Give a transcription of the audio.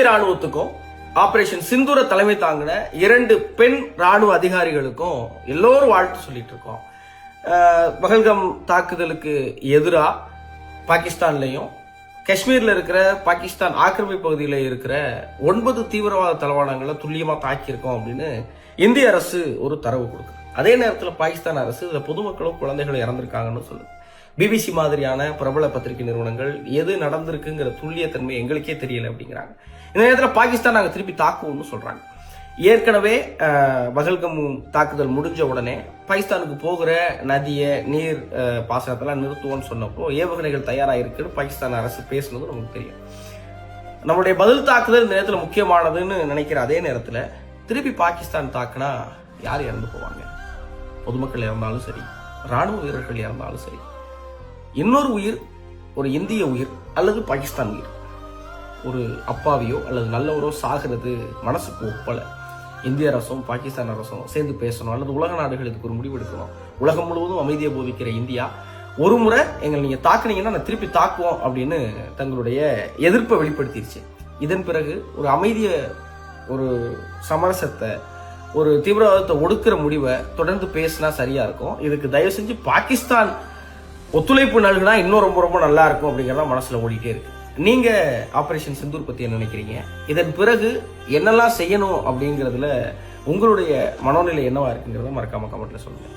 ராணுவத்துக்கும் operation சிந்தூர தலைமை தாங்கின 2 பெண் ராணுவ அதிகாரிகளுக்கும் எல்லோரும் வாழ்த்து சொல்லிட்டு இருக்கோம். பஹல்காம் தாக்குதலுக்கு எதிராக பாகிஸ்தான்லையும் காஷ்மீர்ல இருக்கிற பாகிஸ்தான் ஆக்கிரமிப்பு பகுதியில் இருக்கிற 9 தீவிரவாத தளவாடங்களை துல்லியமா தாக்கியிருக்கோம் அப்படின்னு இந்திய அரசு ஒரு தரவு கொடுக்குது. அதே நேரத்தில் பாகிஸ்தான் அரசு இதுல பொதுமக்களும் குழந்தைகளும் இறந்திருக்காங்கன்னு சொல்லுது. பிபிசி மாதிரியான பிரபல பத்திரிகை நிறுவனங்கள் எது நடந்திருக்குங்கிற துல்லியத்தன்மை எங்களுக்கே தெரியல அப்படிங்கிறாங்க. இந்த நேரத்தில் பாகிஸ்தான் நாங்கள் திருப்பி தாக்குவோம்னு சொல்றாங்க. ஏற்கனவே பஹல்காம் தாக்குதல் முடிஞ்ச உடனே பாகிஸ்தானுக்கு போகிற நதியை நீர் பாசனத்தெல்லாம் நிறுத்துவோம்னு சொன்னப்போ ஏவுகணைகள் தயாராக இருக்குன்னு பாகிஸ்தான் அரசு பேசுனது நமக்கு தெரியும். நம்மளுடைய பதில் தாக்குதல் இந்த நேரத்தில் முக்கியமானதுன்னு நினைக்கிற அதே நேரத்தில் திருப்பி பாகிஸ்தான் தாக்குனா யார் இறந்து போவாங்க? பொதுமக்கள் இறந்தாலும் சரி, ராணுவ வீரர்கள் இறந்தாலும் சரி, இன்னொரு உயிர், ஒரு இந்திய உயிர் அல்லது பாகிஸ்தான் உயிர், ஒரு அப்பாவியோ அல்லது நல்லவரோ சாகிறது மனசுக்கு ஒப்பல. இந்திய அரசும் பாகிஸ்தான் அரசும் சேர்ந்து பேசணும், அல்லது உலக நாடுகள் இதுக்கு ஒரு முடிவு எடுக்கணும். உலகம் முழுவதும் அமைதியை போதிக்கிற இந்தியா ஒரு முறை எங்களை நீங்க தாக்குனீங்கன்னா நான் திருப்பி தாக்குவோம் அப்படின்னு தங்களுடைய எதிர்ப்பை வெளிப்படுத்திடுச்சு. இதன் பிறகு ஒரு அமைதியை, ஒரு சமரசத்தை, ஒரு தீவிரவாதத்தை ஒடுக்கிற முடிவை தொடர்ந்து பேசினா சரியா இருக்கும். இதுக்கு தயவு செஞ்சு பாகிஸ்தான் ஒத்துழைப்பு நல்குனா இன்னும் ரொம்ப ரொம்ப நல்லா இருக்கும் அப்படிங்கிறத மனசுல ஓடிட்டே இருக்கு. நீங்க ஆபரேஷன் சிந்தூர் பத்தி என்ன நினைக்கிறீங்க? இதன் பிறகு என்னெல்லாம் செய்யணும் அப்படிங்கிறதுல உங்களுடைய மனோநிலை என்னவா இருக்குங்கிறத மறக்காம கமெண்ட்ல சொல்லுங்க.